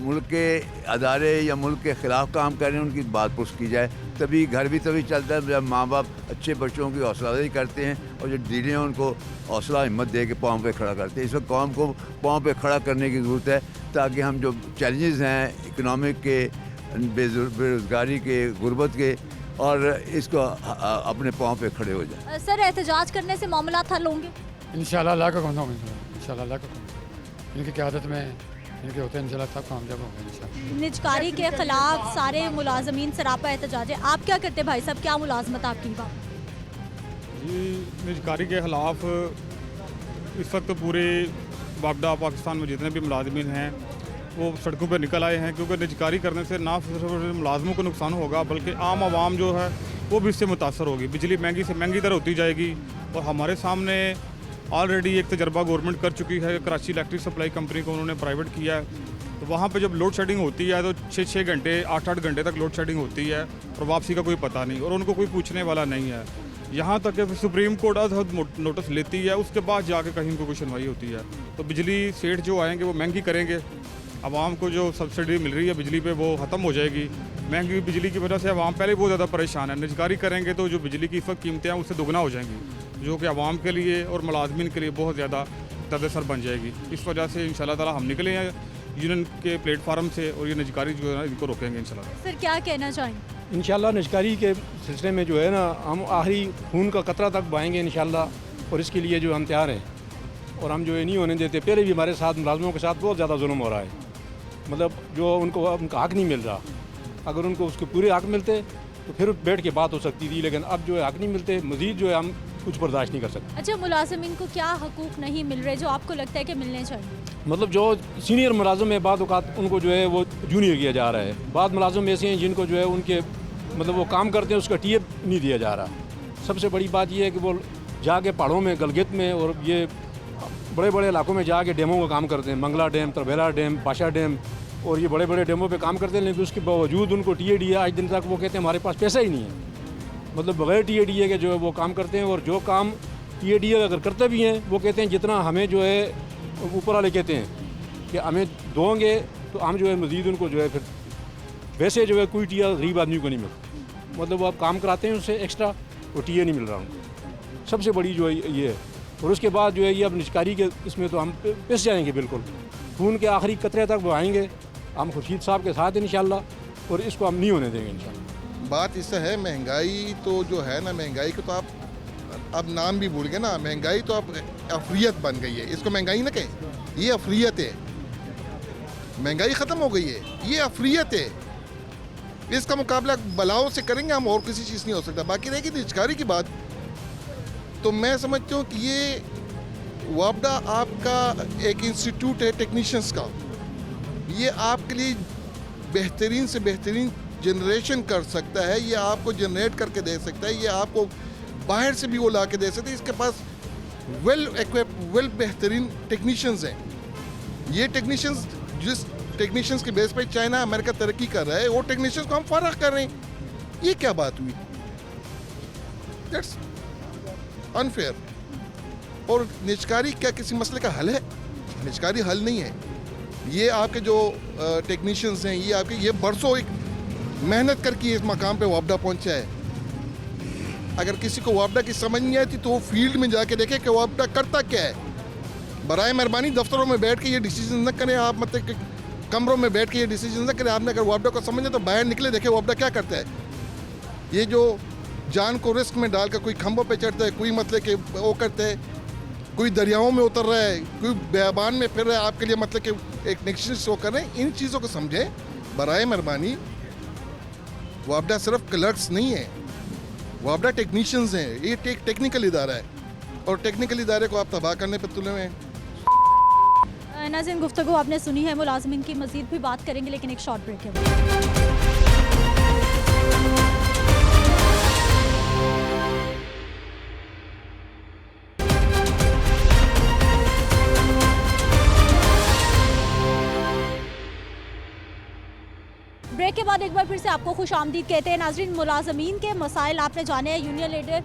मुल्क के अदारे या मुल्क के ख़िलाफ़ काम कर रहे हैं उनकी बात पुष्ट की जाए। तभी घर भी तभी चलता है जब माँ बाप अच्छे बच्चों की हौसला अफजाई करते हैं और जो दीदी हैं उनको हौसला हिम्मत दे के पाँव पे खड़ा करते हैं। इस वक्त कौम को पाँव पे खड़ा करने की ज़रूरत है ताकि हम जो चैलेंजेस हैं इकनॉमिक के, बेरोज़गारी के, गुर्बत के, और इसको अपने पाँव पे खड़े हो जाए। सर, एहतजाज करने से मामला हल होंगे? इंशाल्लाह अल्लाह का कौन होंगे, इंशाल्लाह अल्लाह का कौन, इनकी क़यादत में इनके होते हैं, इंशाल्लाह सब कामयाब होंगे इंशाल्लाह। निजकारी के ख़िलाफ़ सारे मुलाजमीन सरापा एहतजाज है, आप क्या करते भाई साहब, क्या मुलाजमत आपकी बात? जी, निजकारी के ख़िलाफ़ इस वक्त पूरे वापडा पाकिस्तान में जितने भी मुलाजमीन हैं वो सड़कों पर निकल आए हैं, क्योंकि निजकारी करने से ना सिर्फ मुलाजमों को नुकसान होगा बल्कि आम आवाम जो है वो भी इससे मुतासर होगी। बिजली महंगी से महंगी दर होती जाएगी और हमारे सामने ऑलरेडी एक तजर्बा गवर्नमेंट कर चुकी है। कराची इलेक्ट्रिक सप्लाई कंपनी को उन्होंने प्राइवेट किया है, तो वहाँ पे जब लोड शेडिंग होती है तो 6-6 घंटे 8-8 घंटे तक लोड शेडिंग होती है और वापसी का कोई पता नहीं और उनको कोई पूछने वाला नहीं है। यहाँ तक कि सुप्रीम कोर्ट आज नोटिस लेती है, उसके बाद जाके कहीं उनको कोई सुनवाई होती है। तो बिजली सेठ जो आएंगे वो महंगी करेंगे, आवाम को जो सब्सिडी मिल रही है बिजली पे वो ख़त्म हो जाएगी। महंगी बिजली की वजह से आवाम पहले बहुत ज़्यादा परेशान है। निजकारी करेंगे तो जो बिजली की इस वक्त कीमतें हैं उससे दोगुना हो जाएंगी, जो कि आवाम के लिए और मुलाजमीन के लिए बहुत ज़्यादा दर्द-ए-सर बन जाएगी। इस वजह से इंशाल्लाह ताला हम निकले हैं यूनियन के प्लेटफार्म से और ये निजकारी जो है ना इनको रोकेंगे इंशाल्लाह। सर, क्या कहना चाहेंगे? इंशाल्लाह निजकारी के सिलसिले में जो है ना हम आखिरी खून का कतरा तक बहाएंगे इंशाल्लाह, और इसके लिए जो हम तैयार हैं और हम जो ये नहीं होने देते। पहले भी हमारे साथ मुलाजमों के साथ बहुत ज़्यादा जुल्म हो रहा है, मतलब जो उनको उनका हक नहीं मिल रहा, अगर उनको उसके पूरे हक मिलते तो फिर बैठ के बात हो सकती थी, लेकिन अब जो है हक नहीं मिलते, मज़ीद जो है हम कुछ बर्दाश्त नहीं कर सकते। अच्छा, मुलाजिमीन को क्या हकूक़ नहीं मिल रहे जो आपको लगता है कि मिलने चाहिए? मतलब जो सीनियर मुलाजिम है बाद औक़ात उनको जो है वो जूनियर किया जा रहा है। बाद मुलाजिम ऐसे हैं जिनको जो है उनके मतलब वो काम करते हैं उसका टीए नहीं दिया जा रहा। सबसे बड़ी बात ये है कि वो जाके पहाड़ों में, गलगित में और ये बड़े बड़े इलाकों में जाके डैमों का काम करते हैं, मंगला डैम, तरबेला डैम, बादशाह डैम, और ये बड़े बड़े डैमों पे काम करते हैं, लेकिन उसके बावजूद उनको टीए दिया आज दिन तक वो कहते हैं हमारे पास पैसा ही नहीं है। मतलब बगैर टीए दिए के जो है वो काम करते हैं, और जो काम टीए दिए अगर करते भी हैं वो कहते हैं जितना हमें जो है ऊपर वाले कहते हैं कि हमें दोगे तो हम जो है मज़ीद उनको जो है फिर वैसे जो है कोई टीए गरीब आदमी को नहीं मिलता। मतलब वो आप काम कराते हैं उससे एक्स्ट्रा, वो टीए नहीं मिल रहा उनको। सबसे बड़ी जो है ये है। और उसके बाद जो है ये अब निजकारी के इसमें तो हम पिस जाएंगे बिल्कुल, खून के आखिरी कतरे तक बहाएंगे हम खुर्शीद साहब के साथ इंशाल्लाह, और इसको हम नहीं होने देंगे इंशाल्लाह। बात इससे है, महंगाई तो जो है ना, महंगाई को तो आप अब नाम भी भूल गए ना। महंगाई तो अब अफरियत बन गई है, इसको महंगाई ना कहें, ये अफरियत है। महंगाई ख़त्म हो गई है, ये अफरियत है। इसका मुकाबला बलाओं से करेंगे हम, और किसी चीज़ नहीं हो सकता। बाकी रहेगी निजकारी की बात, तो मैं समझता हूँ कि ये वापडा आपका एक इंस्टीट्यूट है टेक्नीशियंस का, ये आपके लिए बेहतरीन से बेहतरीन जनरेशन कर सकता है, ये आपको जनरेट करके दे सकता है, ये आपको बाहर से भी वो ला के दे सकते हैं। इसके पास वेल इक्विप्ड, वेल बेहतरीन टेक्नीशियंस हैं। ये टेक्नीशियंस जिस टेक्नीशियंस के बेस पे चाइना अमेरिका तरक्की कर रहा है, वो टेक्नीशियंस को हम फराख कर रहे हैं। ये क्या बात हुई? That's unfair. और निजकारी क्या किसी मसले का हल है? निजकारी हल नहीं है। ये आपके जो टेक्नीशियंस हैं, ये आपके ये बरसों एक मेहनत करके इस मकाम पे वापडा पहुंचा है। अगर किसी को वापडा की समझ नहीं आती तो वो फील्ड में जाके देखे कि वापडा करता क्या है। बराए मेहरबानी दफ्तरों में बैठ के ये डिसीजन न करें आप, मतलब कि कमरों में बैठ के ये डिसीजन न करें। आपने अगर वापडा को समझे तो बाहर निकले, देखे वापडा क्या करता है। ये जो जान को रिस्क में डालकर कोई खंभों पे चढ़ता है, कोई मतलब कि वो करता है, कोई दरियाओं में उतर रहा है, कोई बेबान में फिर रहा है, आपके लिए मतलब कि एक नेक्स्ट शो कर रहे हैं। इन चीज़ों को समझें बराए मेहरबानी। वापडा सिर्फ क्लर्क्स नहीं है, वापडा टेक्नीशियंस हैं। ये टेक्निकल इदारा है, और टेक्निकल इदारे को आप तबाह करने पर तुले हुए हैं। नाज़रीन, गुफ्तगू आपने सुनी है, मुलाजिमिन की मज़ीद भी बात करेंगे, लेकिन एक शॉर्ट ब्रेक है। ब्रेक के बाद एक बार फिर से आपको खुश आमदीद कहते हैं। नाज़रीन, मुलाजमीन के मसाइल आपने जाने हैं। यूनियन लीडर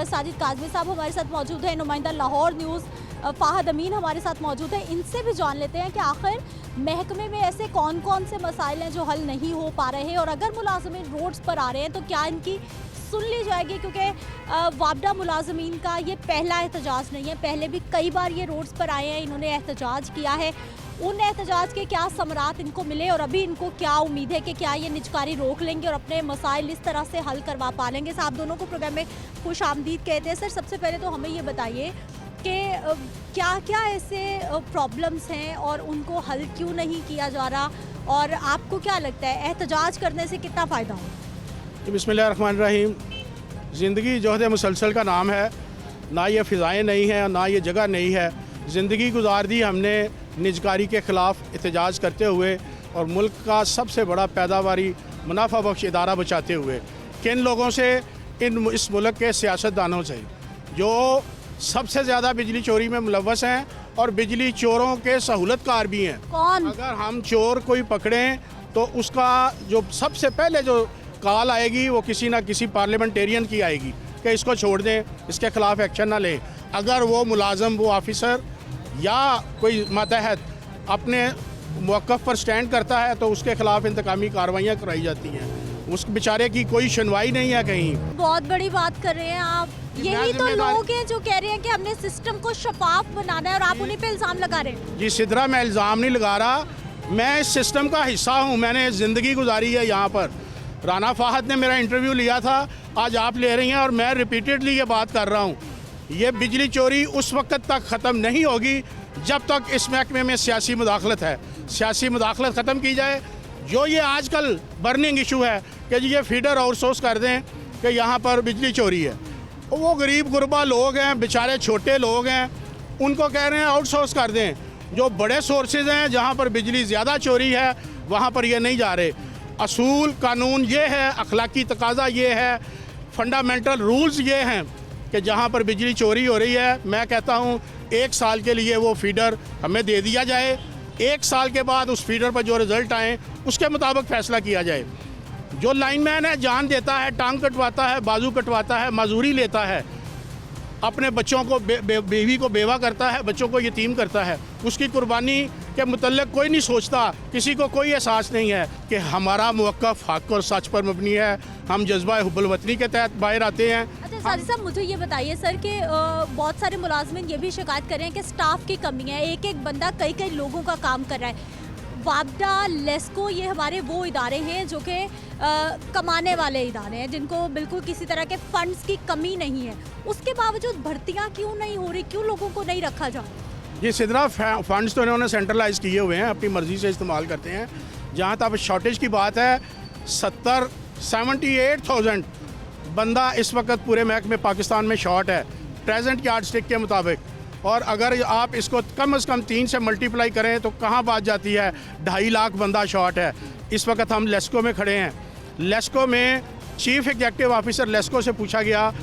साजिद काज़मी साहब हमारे साथ मौजूद हैं, नुमाइंदा लाहौर न्यूज़ फ़ाहद अमीन हमारे साथ मौजूद हैं। इनसे भी जान लेते हैं कि आखिर महकमे में ऐसे कौन कौन से मसाइल हैं जो हल नहीं हो पा रहे, और अगर मुलाजमीन रोड्स पर आ रहे हैं तो क्या इनकी सुन ली जाएगी, क्योंकि वापडा मुलाजमीन का ये पहला एहतजाज नहीं है। पहले भी कई बार ये रोड्स पर आए हैं, इन्होंने एहतजाज किया है। उन एहतजाज के क्या समरात इनको मिले, और अभी इनको क्या उम्मीद है कि क्या ये निजकारी रोक लेंगे और अपने मसाइल इस तरह से हल करवा पा लेंगे। साहब दोनों को प्रोग्राम में खुश आमदीद कहते हैं। सर, सबसे पहले तो हमें ये बताइए कि क्या क्या ऐसे प्रॉब्लम्स हैं और उनको हल क्यों नहीं किया जा रहा, और आपको क्या लगता है एहतजाज करने से कितना फ़ायदा हो? बिस्मिल्लाहिर्रहमानिर्रहीम। ज़िंदगी जोहद मुसलसल का नाम है, ना ये फ़िज़ाएँ नहीं हैं, ना ये जगह नहीं है। ज़िंदगी गुजार दी हमने निजकारी के ख़िलाफ़ एहतजाज करते हुए, और मुल्क का सबसे बड़ा पैदावारी मुनाफा बख्श इदारा बचाते हुए। किन लोगों से? इस मुल्क के सियासतदानों से, जो सबसे ज़्यादा बिजली चोरी में मुलव्वस हैं और बिजली चोरों के सहूलतकार भी हैं। कौन? अगर हम चोर कोई पकड़ें तो उसका जो सबसे पहले जो कॉल आएगी वो किसी ना किसी पार्लियामेंटेरियन की आएगी कि इसको छोड़ दें, इसके ख़िलाफ़ एक्शन ना लें। अगर वो मुलाजम, वो ऑफिसर या कोई मातहत अपने मौक़िफ़ पर स्टैंड करता है तो उसके ख़िलाफ़ इंतकामी कार्रवाइयाँ कराई जाती हैं। उस बेचारे की कोई सुनवाई नहीं है कहीं। बहुत बड़ी बात कर रहे हैं आप। यही तो लोग हैं जो कह रहे हैं कि हमने सिस्टम को शफाफ बनाना है, और आप उन्हीं पे इल्ज़ाम लगा रहे हैं। जी सिद्रा, मैं इल्ज़ाम नहीं लगा रहा, मैं इस सिस्टम का हिस्सा हूँ। मैंने ज़िंदगी गुजारी है यहाँ पर। राना फ़ाहद ने मेरा इंटरव्यू लिया था, आज आप ले रही हैं, और मैं रिपीटेडली ये बात कर रहा हूँ। ये बिजली चोरी उस वक्त तक ख़त्म नहीं होगी जब तक इस महकमे में सियासी मुदाखलत है। सियासी मुदाखलत ख़त्म की जाए जो ये आजकल बर्निंग इशू है कि जी ये फीडर आउटसोर्स कर दें कि यहाँ पर बिजली चोरी है, वो गरीब गुरबा लोग हैं, बेचारे छोटे लोग हैं, उनको कह रहे हैं आउटसोर्स कर दें। जो बड़े सोर्सेज हैं जहाँ पर बिजली ज़्यादा चोरी है वहाँ पर ये नहीं जा रहे। असूल कानून ये है, अखलाकी तकाजा ये है, फंडामेंटल रूल्स ये हैं कि जहाँ पर बिजली चोरी हो रही है, मैं कहता हूँ 1 साल के लिए वो फीडर हमें दे दिया जाए। 1 साल के बाद उस फीडर पर जो रिज़ल्ट आए उसके मुताबिक फ़ैसला किया जाए। जो लाइनमैन है जान देता है, टांग कटवाता है, बाजू कटवाता है, मजदूरी लेता है, अपने बच्चों को बीवी को बेवा करता है, बच्चों को यतीम करता है, उसकी कुर्बानी के मुतल्लिक कोई नहीं सोचता, किसी को कोई एहसास नहीं है कि हमारा मौक़िफ़ हक़ और सच पर मबनी है। हम जज्बा हुब्बुल वतनी के तहत बाहर आते हैं। अच्छा साजिद साहब, मुझे ये बताइए सर कि बहुत सारे मुलाजमिन ये भी शिकायत कर रहे हैं कि स्टाफ की कमी है, एक एक बंदा कई कई लोगों का काम कर रहा है। वापडा, लेस्को ये हमारे वो इदारे हैं जो कि कमाने वाले इदारे हैं, जिनको बिल्कुल किसी तरह के फंड्स की कमी नहीं है, उसके बावजूद भर्तियां क्यों नहीं हो रही, क्यों लोगों को नहीं रखा जा रहा? ये सिदरा फंड्स तो इन्होंने सेंट्रलाइज किए हुए हैं, अपनी मर्ज़ी से इस्तेमाल करते हैं। जहाँ तक शॉर्टेज की बात है, 78,000 बंदा इस वक्त पूरे महकमे पाकिस्तान में शॉर्ट है प्रेजेंट यार्ड स्टिक के मुताबिक। और अगर आप इसको कम से कम 3 से मल्टीप्लाई करें तो कहाँ बात जाती है, 2.5 लाख बंदा शॉर्ट है। इस वक्त हम लेस्को में खड़े हैं। लेस्को में चीफ एग्जीक्यूटिव ऑफिसर लेस्को से पूछा गया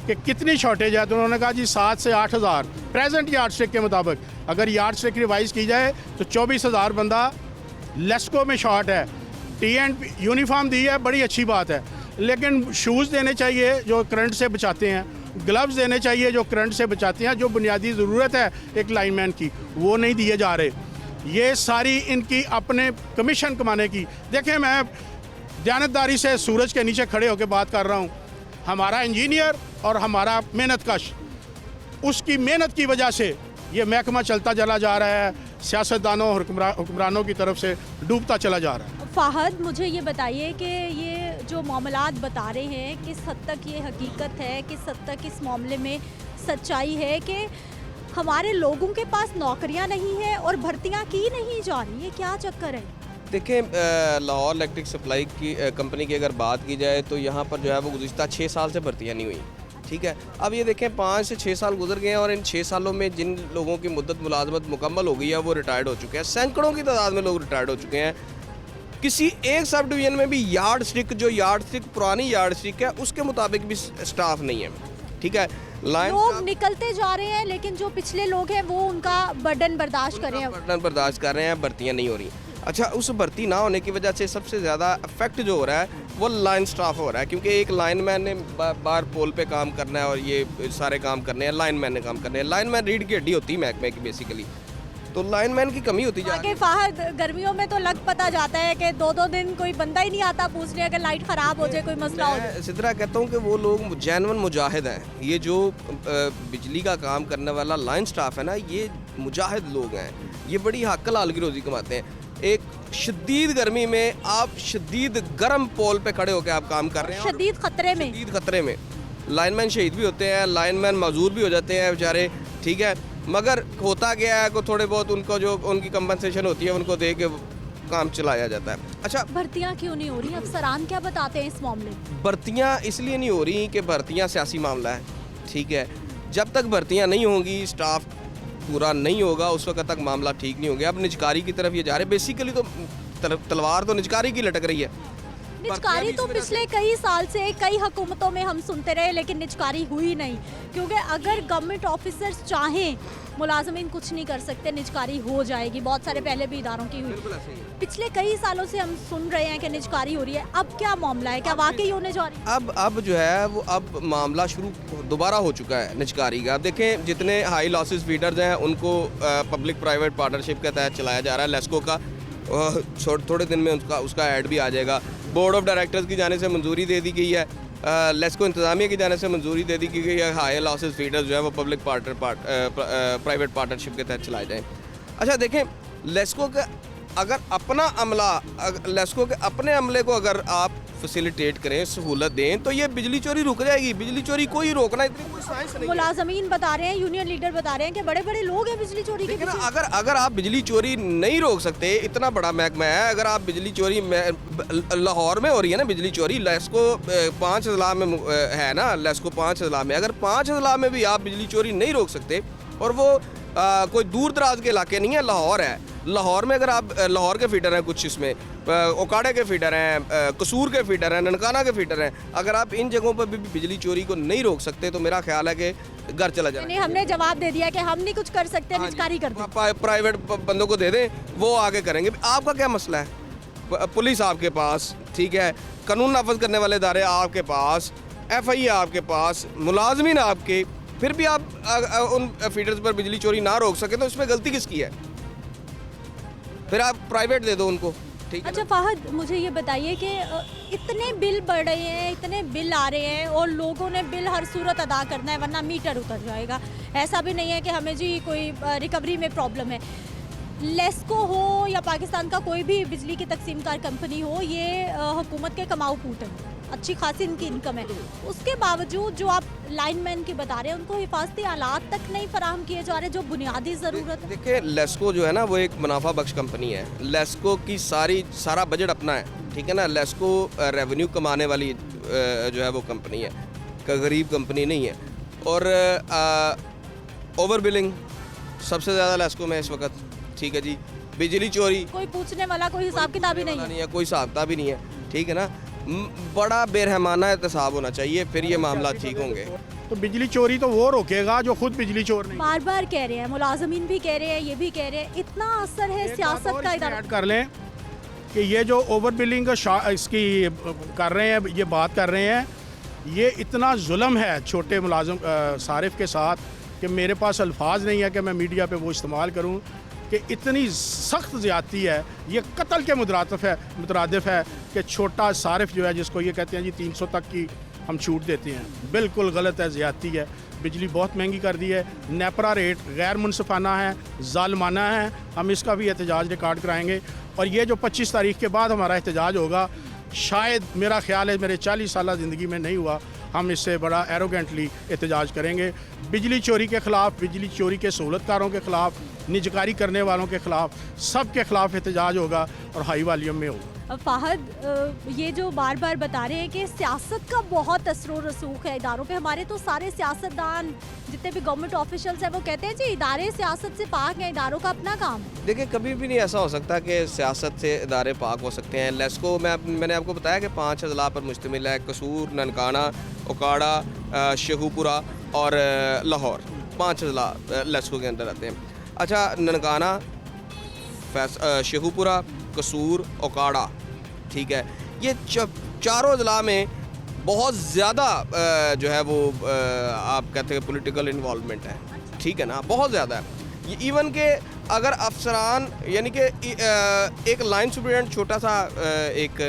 कि कितनी शॉर्टेज है, तो उन्होंने कहा जी 7 से 8 हज़ार प्रेजेंट यार्ड स्टिक के मुताबिक। अगर यार्ड स्टिक रिवाइज़ की जाए तो 24,000 बंदा लेस्को में शॉर्ट है। TNP यूनिफॉर्म दी है, बड़ी अच्छी बात है, लेकिन शूज़ देने चाहिए जो करंट से बचाते हैं, ग्लव्स देने चाहिए जो करंट से बचाते हैं, जो बुनियादी ज़रूरत है एक लाइनमैन की, वो नहीं दिए जा रहे। ये सारी इनकी अपने कमीशन कमाने की। देखें, मैं दयानतदारी से सूरज के नीचे खड़े होकर बात कर रहा हूँ। हमारा इंजीनियर और हमारा मेहनत कश, उसकी मेहनत की वजह से ये महकमा चलता चला जा रहा है, सियासतदानों और हुक्मरानों की तरफ से डूबता चला जा रहा है। फ़ाहद, मुझे ये बताइए कि ये जो मामलात बता रहे हैं, किस हद तक ये हकीकत है, किस हद तक इस मामले में सच्चाई है कि हमारे लोगों के पास नौकरियां नहीं हैं और भर्तियां की नहीं जा रही, ये क्या चक्कर है? देखें, लाहौर इलेक्ट्रिक सप्लाई की कंपनी की अगर बात की जाए तो यहाँ पर जो है वो गुज़िश्ता 6 साल से भर्तियाँ नहीं हुई, ठीक है। अब ये देखें 5 से 6 साल गुजर गए हैं और इन 6 सालों में जिन लोगों की मुद्दत मुलाजमत मुकम्मल हो गई है वो रिटायर्ड हो चुके हैं। सैकड़ों की तादाद में लोग रिटायर्ड हो चुके हैं। किसी एक सब डिवीज़न में भी यार्ड स्टिक, जो यार्ड स्टिक पुरानी यार्ड स्टिक है, उसके मुताबिक भी स्टाफ नहीं है, ठीक है। लोग निकलते जा रहे हैं, लेकिन जो पिछले लोग हैं वो उनका बर्डन बर्दाश्त कर रहे हैं। बर्डन बर्दाश्त कर रहे हैं, भर्तियाँ नहीं हो रही। अच्छा, उस भर्ती ना होने की वजह से सबसे ज़्यादा इफेक्ट जो हो रहा है वो लाइन स्टाफ हो रहा है, क्योंकि एक लाइनमैन ने बार पोल पे काम करना है और ये सारे काम करने हैं, लाइनमैन ने काम करने हैं। लाइनमैन रीढ़ की हड्डी होती है महकमे की बेसिकली, तो लाइनमैन की कमी होती जा रही है। फाहद, गर्मियों में तो लग पता जाता है कि 2-2 दिन कोई बंदा ही नहीं आता पूछने अगर लाइट ख़राब हो जाए, कोई मसला हो जाए। सिद्रा कहता हूँ कि वो लोग जेन्युइन मुजाहिद हैं। ये जो बिजली का काम करने वाला लाइन स्टाफ है ना, ये मुजाहिद लोग हैं, ये बड़ी हक हलाल की रोज़ी कमाते हैं। एक शदीद गर्मी में आप शदीद गर्म पोल पे खड़े होकर आप काम कर रहे हैं, शदीद खतरे में लाइनमैन शहीद भी होते हैं, लाइनमैन मजदूर भी हो जाते हैं बेचारे, ठीक है। मगर होता गया है को थोड़े बहुत उनको जो उनकी कंपनसेशन होती है उनको दे के काम चलाया जाता है। अच्छा, भर्तियाँ क्यों नहीं हो रही? अफसरान क्या बताते हैं इस मामले में? भर्तियाँ इसलिए नहीं हो रही कि भर्तियाँ सियासी मामला है, ठीक है। जब तक भर्तियाँ नहीं होंगी, स्टाफ पूरा नहीं होगा, उस वक्त तक मामला ठीक नहीं होगा। अब निजकारी की तरफ ये जा रहे हैं। बेसिकली तो तलवार तो निजकारी की लटक रही है। निजकारी तो पिछले कई साल से कई हुकूमतों में हम सुनते रहे, लेकिन निजकारी हुई नहीं, क्योंकि अगर गवर्नमेंट ऑफिसर्स चाहें मुलाजमीन कुछ नहीं कर सकते, निजकारी हो जाएगी। बहुत सारे पहले भी इदारों की हुई, पिछले कई सालों से हम सुन रहे हैं कि निजकारी हो रही है। अब क्या मामला है, क्या वाकई होने जा रही है? अब जो है वो अब मामला शुरू दोबारा हो चुका है निजकारी का। अब देखें, जितने हाई लॉसेस फीडर्स हैं उनको पब्लिक प्राइवेट पार्टनरशिप के तहत चलाया जा रहा है। लेस्को का थोड़े दिन में उसका ऐड भी आ जाएगा। बोर्ड ऑफ डायरेक्टर्स की जाने से मंजूरी दे दी गई है, लेस्को इंतज़ामिया की जाने से मंजूरी दे दी गई है, हाई लॉसेस फीडर्स जो है वो पब्लिक प्राइवेट पार्टनरशिप के तहत चलाए जाएँ। अच्छा देखें, लेस्को का अगर अपना अमला, लेस्को के अपने अमले को अगर आप फैसिलिटेट करें, सहूलत दें, तो ये बिजली चोरी रुक जाएगी। बिजली चोरी कोई रोकना इतनी कोई साइंस नहीं है। मुलाजमीन बता रहे हैं, यूनियन लीडर बता रहे हैं कि बड़े बड़े लोग हैं बिजली चोरी के लेकिन पीछे। अगर आप बिजली चोरी नहीं रोक सकते, इतना बड़ा महकमा है, अगर आप बिजली चोरी लाहौर में हो रही है ना बिजली चोरी, लेस्को 5 अजला में है ना, लेस्को 5 अजला में, अगर 5 अजला में भी आप बिजली चोरी नहीं रोक सकते, और वो कोई दूर दराज के इलाके नहीं है, लाहौर है, लाहौर में अगर आप लाहौर के फीडर हैं, कुछ इसमें ओकाड़े के फीडर हैं, कसूर के फीडर हैं, ननकाना के फीडर हैं, अगर आप इन जगहों पर भी बिजली चोरी को नहीं रोक सकते तो मेरा ख्याल है कि घर चला जाए। नहीं, हमने जवाब दे दिया कि हम नहीं कुछ कर सकते, निजकारी कर दें। प्राइवेट बंदों को दे दें, वो आगे करेंगे। आपका क्या मसला है? पुलिस आपके पास, ठीक है, कानून नाफज करने वाले इदारे आपके पास, FI आपके पास, मुलाजमीन आपके, फिर भी आप उन फीडर्स पर बिजली चोरी ना रोक सके तो इसमें गलती किसकी है? फिर आप प्राइवेट दे दो उनको, ठीक है। अच्छा फाहद, मुझे ये बताइए कि इतने बिल बढ़ रहे हैं, इतने बिल आ रहे हैं और लोगों ने बिल हर सूरत अदा करना है वरना मीटर उतर जाएगा। ऐसा भी नहीं है कि हमें जी कोई रिकवरी में प्रॉब्लम है। लेस्को हो या पाकिस्तान का कोई भी बिजली की तकसीमकार कंपनी हो, ये हुकूमत के कमाऊ पूत हैं, अच्छी खासी इनकी इनकम है। उसके बावजूद जो आप लाइनमैन की बता रहे हैं, उनको हिफाजती आलात तक नहीं फराहम किए जा रहे जो बुनियादी ज़रूरत है। देखिए, लेस्को जो है ना वो एक मुनाफा बख्श कंपनी है। लेस्को की सारा बजट अपना है, ठीक है ना। लेस्को रेवेन्यू कमाने वाली जो है वो कंपनी है, गरीब कंपनी नहीं है। और ओवर बिलिंग सबसे ज़्यादा लेस्को में इस वक्त, ठीक है जी। बिजली चोरी कोई पूछने वाला, कोई हिसाब किताब ही नहीं है, कोई हिसाब किताब ही नहीं है, ठीक है ना। बड़ा बेरहमाना एहतसाब होना चाहिए, फिर ये मामला ठीक होंगे। तो बिजली चोरी तो वो रोकेगा जो खुद बिजली चोर नहीं। बार बार कह रहे हैं, मुलाजमीन भी कह रहे हैं, ये भी कह रहे हैं, इतना असर है सियासत का इधर। ऐड कर लें कि ये जो ओवर बिलिंग इसकी कर रहे हैं, ये बात कर रहे हैं, ये इतना जुल्म है छोटे मुलाजिम सारिफ के साथ कि मेरे पास अल्फाज नहीं है कि मैं मीडिया पे वो इस्तेमाल करूं कि इतनी सख्त ज़्यादती है। ये कत्ल के मुतरादिफ है कि छोटा सारिफ जो है, जिसको ये कहते हैं जी 300 तक की हम छूट देते हैं, बिल्कुल गलत है, ज़्यादती है। बिजली बहुत महंगी कर दी है, नेपरा रेट गैर मुनसिफाना है, ज़ालमाना है। हम इसका भी एहतजाज रिकॉर्ड कराएंगे और ये जो 25 तारीख के बाद हमारा एहतजाज होगा, शायद मेरा ख्याल है मेरे 40 साल ज़िंदगी में नहीं हुआ, हम इससे बड़ा एरोगेंटली एहतजाज करेंगे। बिजली चोरी के ख़िलाफ़, बिजली चोरी के सहूलतकारों के ख़िलाफ़, निजकारी करने वालों के ख़िलाफ़, सब के ख़िलाफ़ एहतजाज होगा और हाई वॉल्यूम में होगा। फाहद, ये जो बार बार बता रहे हैं कि सियासत का बहुत असर रसूख है इदारों पे, हमारे तो सारे सियासतदान जितने भी गवर्नमेंट ऑफिशियल्स हैं वो कहते हैं जी इदारे सियासत से पाक हैं, इदारों का अपना काम है। देखिए, कभी भी नहीं ऐसा हो सकता कि सियासत से इदारे पाक हो सकते हैं। लेस्को मैंने आपको बताया कि 5 अजला पर मुश्तमिल है, कसूर, ननकाना, ओकाड़ा, शेखुपुरा और लाहौर, 5 अजला लेस्को के अंदर आते हैं। अच्छा, ननकाना, शेखुपुरा, कसूर, ओकाड़ा, ठीक है, ये चारों अजला में बहुत ज़्यादा जो है वो आप कहते हैं पॉलिटिकल इन्वॉल्वमेंट है, ठीक है ना, बहुत ज़्यादा है। इवन के अगर अफसरान, यानी कि एक लाइन सुपरिटेंडेंट छोटा सा एक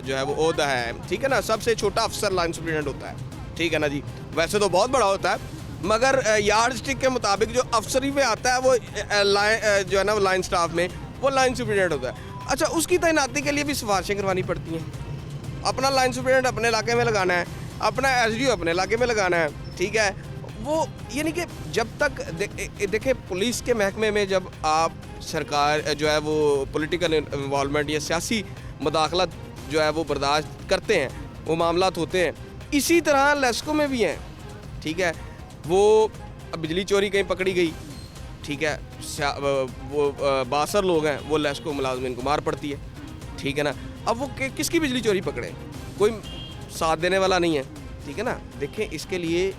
जो है वो ओहदा है, ठीक है ना, सबसे छोटा अफसर लाइन सुपरिटेंडेंट होता है, ठीक है ना जी। वैसे तो बहुत बड़ा होता है, मगर यार्ड स्टिक के मुताबिक जो अफसरी में आता है वो जो है ना वो लाइन स्टाफ में वो लाइन सुपरिटेंडेंट होता है। अच्छा, उसकी तैनाती के लिए भी सिफारिशें करवानी पड़ती हैं। अपना लाइन सुपरिटेंडेंट अपने इलाके में लगाना है, अपना SDO अपने इलाके में लगाना है, ठीक है। वो यानी कि जब तक देखें पुलिस के महकमे में जब आप सरकार जो है वो पॉलिटिकल इन्वॉल्वमेंट या सियासी मुदाखलत जो है वो बर्दाश्त करते हैं, वो मामलात होते हैं। इसी तरह लेस्को में भी हैं, ठीक है। वो बिजली चोरी कहीं पकड़ी गई, ठीक है, वो 62 लोग हैं, वो लेस्को मुलाजमिन को मार पड़ती है, ठीक है ना। अब वो किसकी बिजली चोरी पकड़े, कोई साथ देने वाला नहीं है, ठीक है ना। देखें, इसके लिए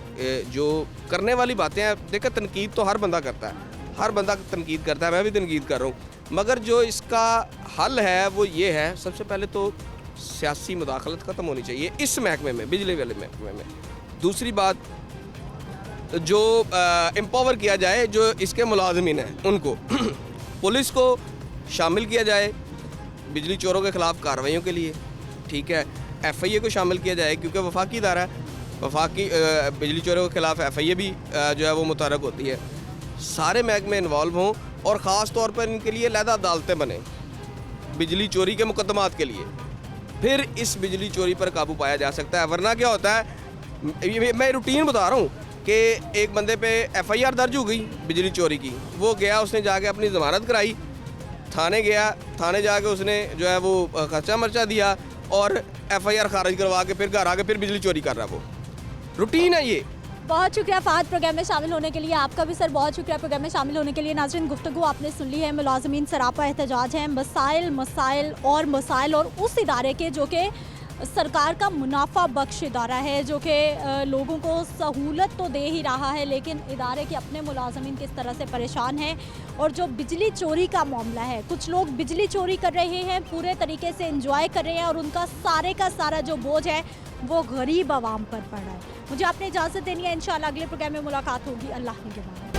जो करने वाली बातें हैं, देखें तनकीद तो हर बंदा करता है, हर बंदा तनकीद करता है, मैं भी तनकीद कर रहा हूँ, मगर जो इसका हल है वो ये है, सबसे पहले तो सियासी मुदाखलत ख़त्म होनी चाहिए इस महकमे में, बिजली वाले महकमे में। दूसरी बात, जो एम्पावर किया जाए जो इसके मुलाजमीन हैं उनको पुलिस को शामिल किया जाए बिजली चोरों के ख़िलाफ़ कार्रवाइयों के लिए, ठीक है। FIA को शामिल किया जाए क्योंकि वफाकी इदारा है, वफाकी बिजली चोरों के ख़िलाफ़ FIA भी जो है वो मुतहरक होती है। सारे महकमे इन्वॉल्व हों और ख़ास तौर पर इनके लिए अलहदा अदालतें बने बिजली चोरी के मुकदमात के लिए, फिर इस बिजली चोरी पर काबू पाया जा सकता है। वरना क्या होता है, मैं रूटीन बता रहा हूँ कि एक बंदे पे FIR दर्ज हो गई बिजली चोरी की, वो गया, उसने जाके अपनी ज़मानत कराई, थाने गया, थाने जाके उसने जो है वो खर्चा मर्चा दिया और FIR खारिज करवा के फिर घर आके फिर बिजली चोरी कर रहा है। वो रूटीन है ये। बहुत शुक्रिया फ़ाहद प्रोग्राम में शामिल होने के लिए। आपका भी सर बहुत शुक्रिया प्रोग्राम में शामिल होने के लिए। नाज़रीन, गुफ्तगू आपने सुन ली है। मुलाज़मीन सरापा एहतजाज हैं, मसाइल और उस इदारे के जो कि सरकार का मुनाफा बख्श इदारा है, जो कि लोगों को सहूलत तो दे ही रहा है, लेकिन इदारे के अपने मुलाज़मीन किस तरह से परेशान हैं। और जो बिजली चोरी का मामला है, कुछ लोग बिजली चोरी कर रहे हैं, पूरे तरीके से एंजॉय कर रहे हैं और उनका सारे का सारा जो बोझ है वो गरीब आवाम पर पड़ रहा है। मुझे आपने इजाज़त देनी है। इंशाल्लाह अगले प्रोग्राम में मुलाकात होगी। अल्लाह निगहबान।